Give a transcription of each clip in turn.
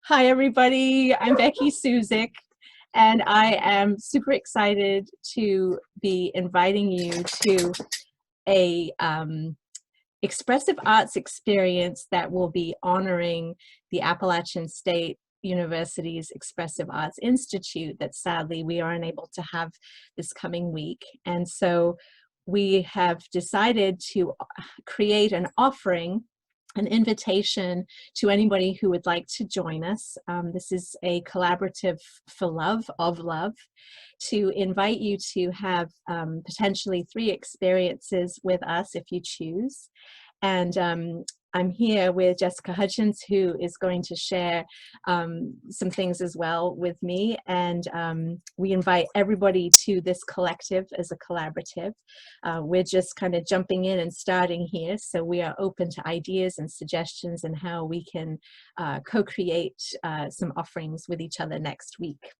Hi, everybody. I'm Becky Suzik, and I am super excited to be inviting you to a expressive arts experience that will be honoring the Appalachian State University's Expressive Arts Institute that sadly we are unable to have this coming week. And so we have decided to create an offering, an invitation to anybody who would like to join us. This is a collaborative for love, of love, to invite you to have potentially 3 experiences with us if you choose. And I'm here with Jess Hudgens, who is going to share some things as well with me. And we invite everybody to this collective as a collaborative. We're just kind of jumping in and starting here. So we are open to ideas and suggestions and how we can co-create some offerings with each other next week.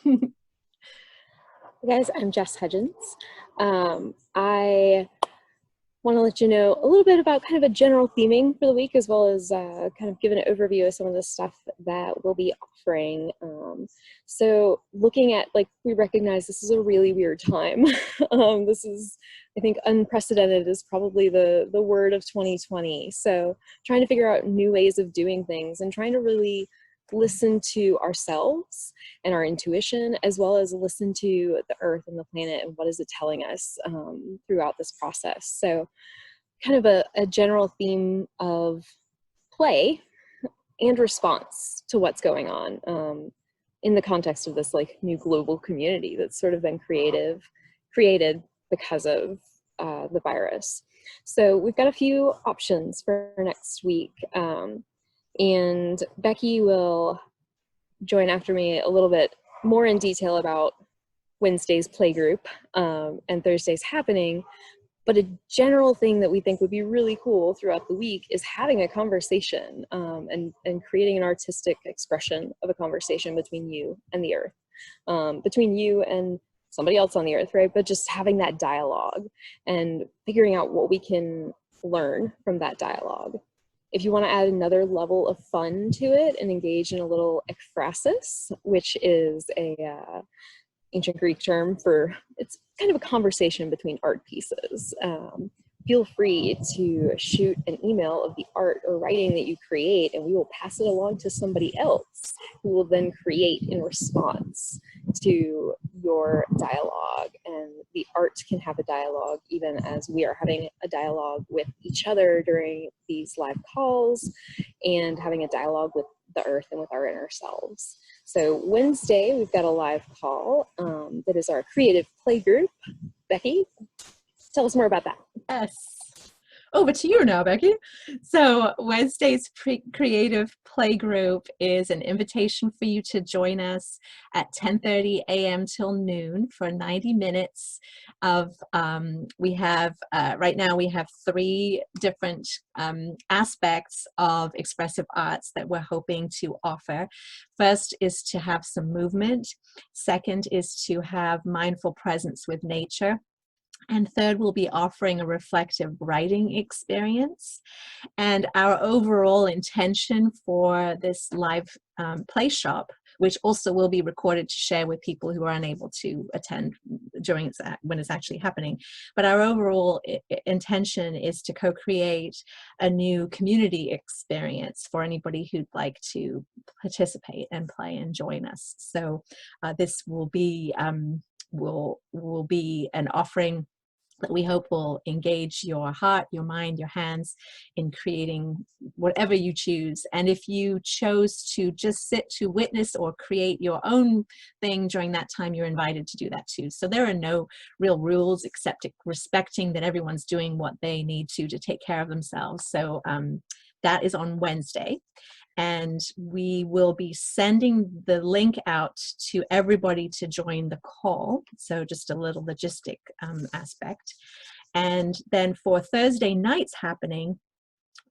Hey guys, I'm Jess Hudgens. I want to let you know a little bit about kind of a general theming for the week, as well as kind of give an overview of some of the stuff that we'll be offering. So looking at, we recognize this is a really weird time. This is, I think, unprecedented is probably the word of 2020. So trying to figure out new ways of doing things and trying to really listen to ourselves and our intuition, as well as listen to the earth and the planet and what is it telling us throughout this process. So kind of a general theme of play and response to what's going on in the context of this new global community that's sort of been created because of the virus. So we've got a few options for next week. And Becky will join after me a little bit more in detail about Wednesday's playgroup and Thursday's happening. But a general thing that we think would be really cool throughout the week is having a conversation and creating an artistic expression of a conversation between you and the earth, between you and somebody else on the earth, right? But just having that dialogue and figuring out what we can learn from that dialogue. If you want to add another level of fun to it and engage in a little ekphrasis, which is a ancient Greek term for, it's kind of a conversation between art pieces. Feel free to shoot an email of the art or writing that you create, and we will pass it along to somebody else who will then create in response to your dialogue. And the art can have a dialogue even as we are having a dialogue with each other during these live calls and having a dialogue with the earth and with our inner selves. So Wednesday, we've got a live call that is our creative play group. Becky, tell us more about that. Yes. Over to you now, Becky. So Wednesday's creative play group is an invitation for you to join us at 10:30 a.m. till noon for 90 minutes of, right now we have 3 different aspects of expressive arts that we're hoping to offer. First is to have some movement. Second is to have mindful presence with nature. And third, we'll be offering a reflective writing experience. And our overall intention for this live play shop, which also will be recorded to share with people who are unable to attend during when it's actually happening. But our overall intention is to co-create a new community experience for anybody who'd like to participate and play and join us. So this will be will be an offering that we hope will engage your heart, your mind, your hands in creating whatever you choose. And if you chose to just sit to witness or create your own thing during that time, you're invited to do that too. So there are no real rules except respecting that everyone's doing what they need to take care of themselves. So that is on Wednesday. And we will be sending the link out to everybody to join the call. So just a little logistic aspect. And then for Thursday night's happening,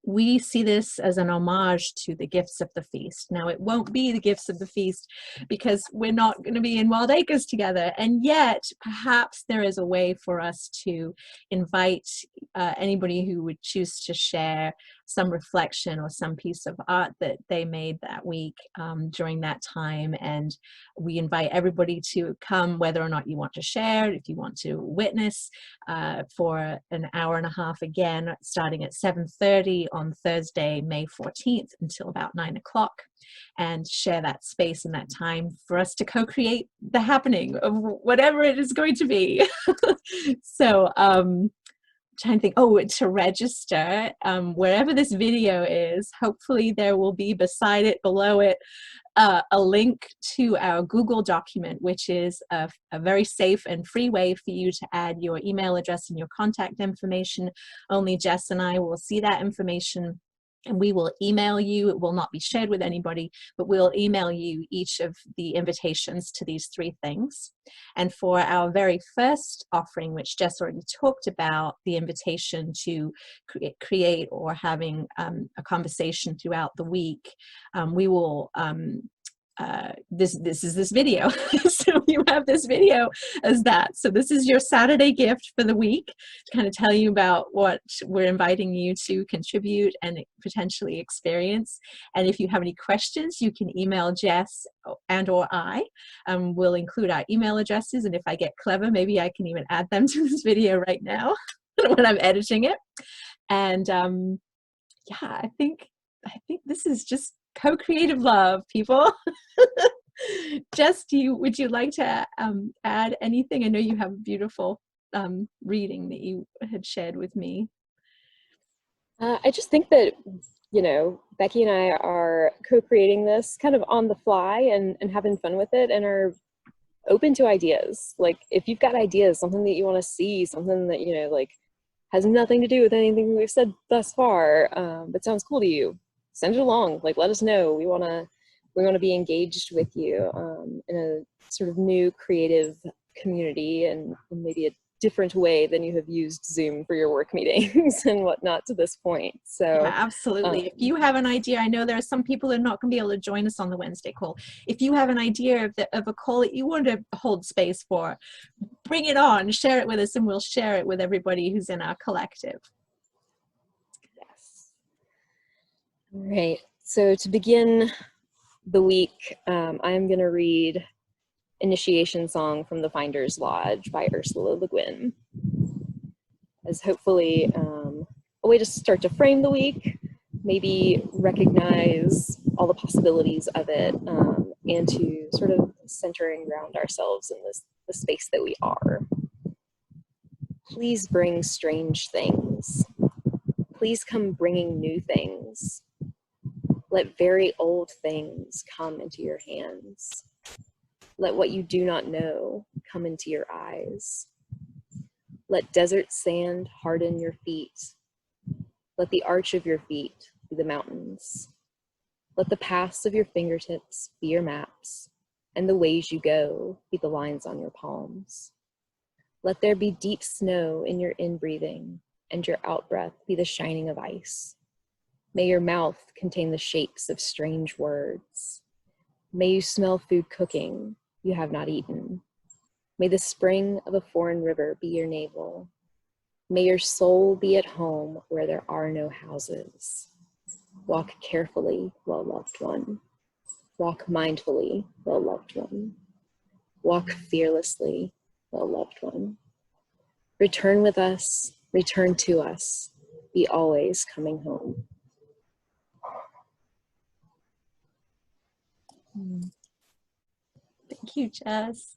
we see this as an homage to the gifts of the feast. Now, it won't be the gifts of the feast because we're not going to be in Wild Acres together. And yet, perhaps there is a way for us to invite anybody who would choose to share some reflection or some piece of art that they made that week during that time. And we invite everybody to come, whether or not you want to share, if you want to witness, for an hour and a half, again, starting at 7:30 on Thursday, May 14th until about 9 o'clock, and share that space and that time for us to co-create the happening of whatever it is going to be. So trying to think, to register, wherever this video is, hopefully there will be beside it, below it, a link to our Google document, which is a very safe and free way for you to add your email address and your contact information. Only Jess and I will see that information, and we will email you. It will not be shared with anybody, but we'll email you each of the invitations to these 3 things. And for our very first offering, which Jess already talked about, the invitation to create or having a conversation throughout the week, we will this is this video. So you have this video as that. So this is your Saturday gift for the week, to kind of tell you about what we're inviting you to contribute and potentially experience. And if you have any questions, you can email Jess and or I. We'll include our email addresses, and if I get clever, maybe I can even add them to this video right now when I'm editing it. And yeah, I think this is just co-creative love, people. Jess, would you like to add anything? I know you have a beautiful reading that you had shared with me. I just think that, you know, Becky and I are co-creating this kind of on the fly and having fun with it, and are open to ideas. Like, if you've got ideas, something that you want to see, something that, you know, like has nothing to do with anything we've said thus far, but sounds cool to you, send it along. Like, let us know. We want to be engaged with you in a sort of new creative community, and maybe a different way than you have used Zoom for your work meetings and whatnot to this point. So yeah, absolutely. If you have an idea, I know there are some people that are not going to be able to join us on the Wednesday call. If you have an idea of a call that you want to hold space for, bring it on, share it with us, and we'll share it with everybody who's in our collective. Yes. All right. So to begin the week, I'm going to read Initiation Song from the Finder's Lodge by Ursula Lagoon, as hopefully a way to start to frame the week, maybe recognize all the possibilities of it, and to sort of center and ground ourselves in the space that we are. Please bring strange things. Please come bringing new things. Let very old things come into your hands. Let what you do not know come into your eyes. Let desert sand harden your feet. Let the arch of your feet be the mountains. Let the paths of your fingertips be your maps, and the ways you go be the lines on your palms. Let there be deep snow in your in-breathing, and your out-breath be the shining of ice. May your mouth contain the shapes of strange words. May you smell food cooking you have not eaten. May the spring of a foreign river be your navel. May your soul be at home where there are no houses. Walk carefully, well loved one. Walk mindfully, well loved one. Walk fearlessly, well loved one. Return with us, return to us, be always coming home. Thank you, Jess.